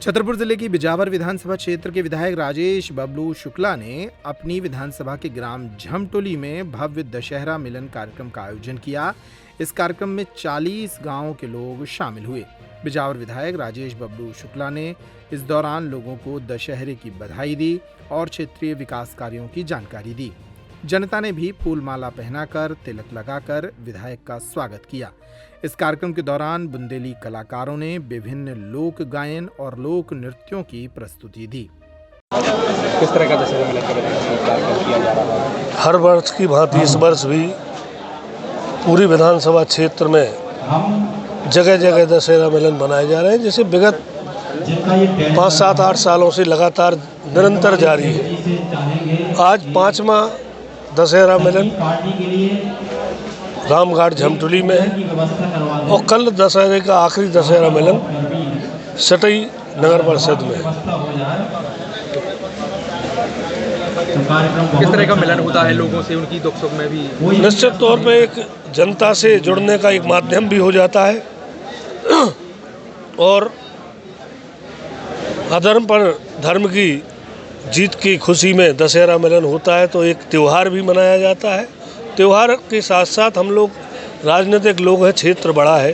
छतरपुर जिले की बिजावर विधानसभा क्षेत्र के विधायक राजेश बबलू शुक्ला ने अपनी विधानसभा के ग्राम झमटोली में भव्य दशहरा मिलन कार्यक्रम का आयोजन किया। इस कार्यक्रम में 40 गांवों के लोग शामिल हुए। बिजावर विधायक राजेश बबलू शुक्ला ने इस दौरान लोगों को दशहरे की बधाई दी और क्षेत्रीय विकास कार्यों की जानकारी दी। जनता ने भी फूल माला पहनाकर तिलक लगाकर विधायक का स्वागत किया। इस कार्यक्रम के दौरान बुंदेली कलाकारों ने विभिन्न लोक गायन और लोक नृत्यों की प्रस्तुति दी। किस तरह का दशहरा मेला कार्यक्रम किया जा रहा है? हर वर्ष की भांति इस वर्ष भी पूरी विधानसभा क्षेत्र में जगह जगह दशहरा मिलन बनाए जा रहे हैं, जैसे विगत 5, 7, 8 सालों से लगातार निरंतर जारी है। आज 5वां दशहरा मिलन रामघाट झमटोली में है और कल दशहरे का आखिरी दशहरा मिलन सटई नगर परिषद में है। किस तरह का मिलन होता है लोगों से, उनकी दुख सुख में भी? निश्चित तौर पे एक जनता से जुड़ने का एक माध्यम भी हो जाता है और अधर्म पर धर्म की जीत की खुशी में दशहरा मिलन होता है तो एक त्यौहार भी मनाया जाता है। त्यौहार के साथ साथ हम लोग राजनीतिक लोग हैं, क्षेत्र बड़ा है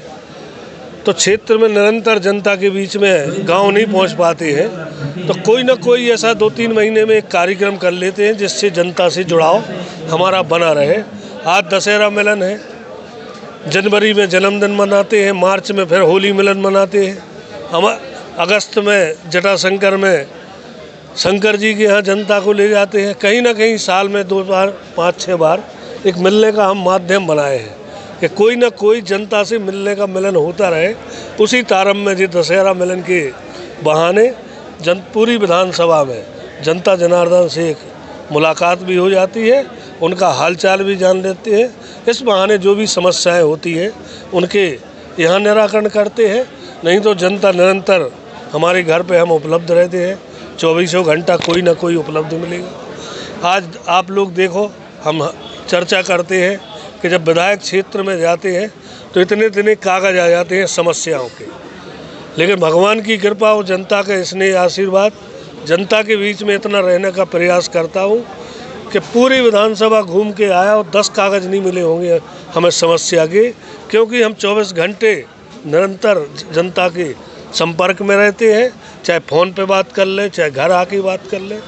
तो क्षेत्र में निरंतर जनता के बीच में गांव नहीं पहुंच पाते हैं तो कोई ना कोई ऐसा 2-3 महीने में एक कार्यक्रम कर लेते हैं जिससे जनता से जुड़ाव हमारा बना रहे। आज दशहरा मिलन है, जनवरी में जन्मदिन मनाते हैं, मार्च में फिर होली मिलन मनाते हैं, हम अगस्त में जटाशंकर में शंकर जी के यहाँ जनता को ले जाते हैं। कहीं ना कहीं साल में 2 बार 5-6 बार एक मिलने का हम माध्यम बनाए हैं कि कोई ना कोई जनता से मिलने का मिलन होता रहे। उसी तारम्भ में जो दशहरा मिलन के बहाने पूरी विधानसभा में जनता जनार्दन से एक मुलाकात भी हो जाती है, उनका हालचाल भी जान लेते हैं। इस बहाने जो भी समस्याएं होती हैं उनके यहाँ निराकरण करते हैं। नहीं तो जनता निरंतर हमारे घर पे हम उपलब्ध रहते हैं, 24 घंटा कोई ना कोई उपलब्ध मिलेगा। आज आप लोग देखो, हम चर्चा करते हैं कि जब विधायक क्षेत्र में जाते हैं तो इतने कागज आ जाते हैं समस्याओं के, लेकिन भगवान की कृपा और जनता का स्नेह आशीर्वाद, जनता के बीच में इतना रहने का प्रयास करता हूँ कि पूरी विधानसभा घूम के आया और 10 कागज नहीं मिले होंगे हमें समस्या के, क्योंकि हम 24 घंटे निरंतर जनता के संपर्क में रहते हैं, चाहे फ़ोन पे बात कर ले, चाहे घर आके बात कर ले।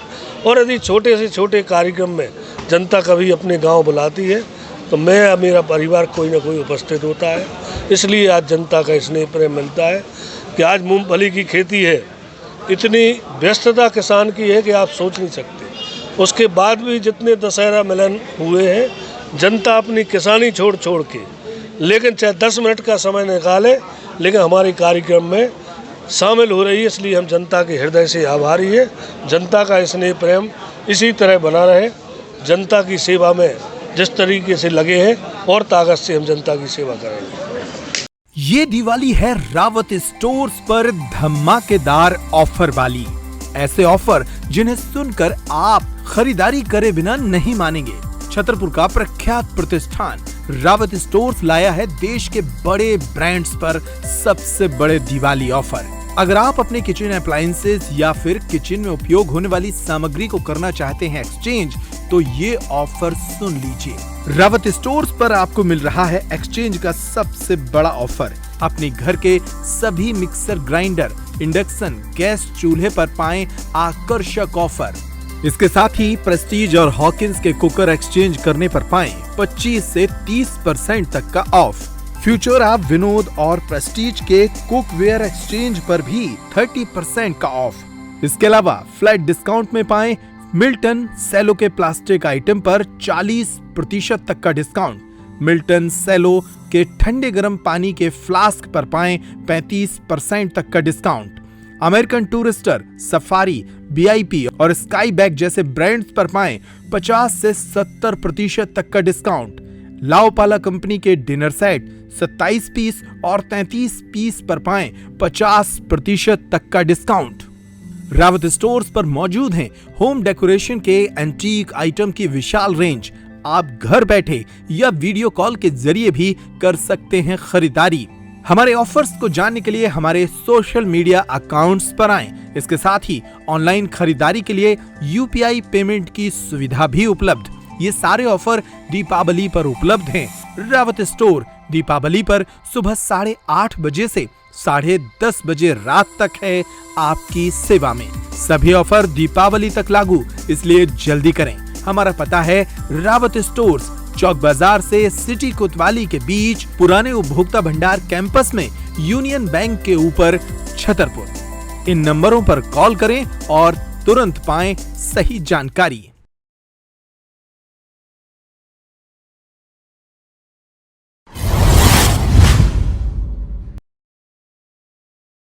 और यदि छोटे से छोटे कार्यक्रम में जनता कभी अपने गांव बुलाती है तो मैं या मेरा परिवार कोई ना कोई उपस्थित होता है। इसलिए आज जनता का स्नेह प्रेम मिलता है कि आज मूंगफली की खेती है, इतनी व्यस्तता किसान की है कि आप सोच नहीं सकते। उसके बाद भी जितने दशहरा मिलन हुए हैं, जनता अपनी किसानी छोड़ के, लेकिन चाहे 10 मिनट का समय निकाले, लेकिन हमारे कार्यक्रम में शामिल हो रही है। इसलिए हम जनता के हृदय से आभारी है। जनता का स्नेह प्रेम इसी तरह बना रहे। जनता की सेवा में जिस तरीके से लगे हैं और ताकत से हम जनता की सेवा करेंगे। ये दिवाली है रावत स्टोर्स पर धमाकेदार ऑफर वाली। ऐसे ऑफर जिन्हें सुनकर आप खरीदारी करे बिना नहीं मानेंगे। छतरपुर का प्रख्यात प्रतिष्ठान रावत स्टोर्स लाया है देश के बड़े ब्रांड्स पर सबसे बड़े दिवाली ऑफर। अगर आप अपने किचन अप्लायंसेस या फिर किचन में उपयोग होने वाली सामग्री को करना चाहते हैं एक्सचेंज, तो ये ऑफर सुन लीजिए। रावत स्टोर्स पर आपको मिल रहा है एक्सचेंज का सबसे बड़ा ऑफर। अपने घर के सभी मिक्सर ग्राइंडर, इंडक्शन गैस चूल्हे पर पाएं आकर्षक ऑफर। इसके साथ ही प्रेस्टीज और हॉकिंस के कुकर एक्सचेंज करने पर पाएं 25 से 30% तक का ऑफ। फ्यूचर आप विनोद और प्रेस्टीज के कुकवेयर एक्सचेंज पर भी 30% का ऑफ। इसके अलावा फ्लैट डिस्काउंट में पाएं मिल्टन सेलो के प्लास्टिक आइटम पर 40% तक का डिस्काउंट। मिल्टन सेलो के ठंडे गर्म पानी के फ्लास्क पर पाएं 35% तक का discount. American Tourister, Safari, VIP और स्काई बैग जैसे ब्रांड्स पर पाएं 50 से 70% तक का डिस्काउंट। लाओपाला कंपनी के डिनर सेट 27 पीस और 33 पीस पर पाएं 50% तक का डिस्काउंट। रावत स्टोर्स पर मौजूद हैं होम डेकोरेशन के एंटीक आइटम की विशाल रेंज। आप घर बैठे या वीडियो कॉल के जरिए भी कर सकते हैं खरीदारी। हमारे ऑफर्स को जानने के लिए हमारे सोशल मीडिया अकाउंट्स पर आएं। इसके साथ ही ऑनलाइन खरीदारी के लिए यूपीआई पेमेंट की सुविधा भी उपलब्ध। ये सारे ऑफर दीपावली पर उपलब्ध हैं। रावत स्टोर दीपावली पर सुबह 8:30 बजे से 10:30 बजे रात तक है आपकी सेवा में। सभी ऑफर दीपावली तक लागू, इसलिए जल्दी करें। हमारा पता है रावत स्टोर्स, चौक बाजार से सिटी कोतवाली के बीच, पुराने उपभोक्ता भंडार कैंपस में, यूनियन बैंक के ऊपर, छतरपुर। इन नंबरों पर कॉल करें और तुरंत पाएं सही जानकारी।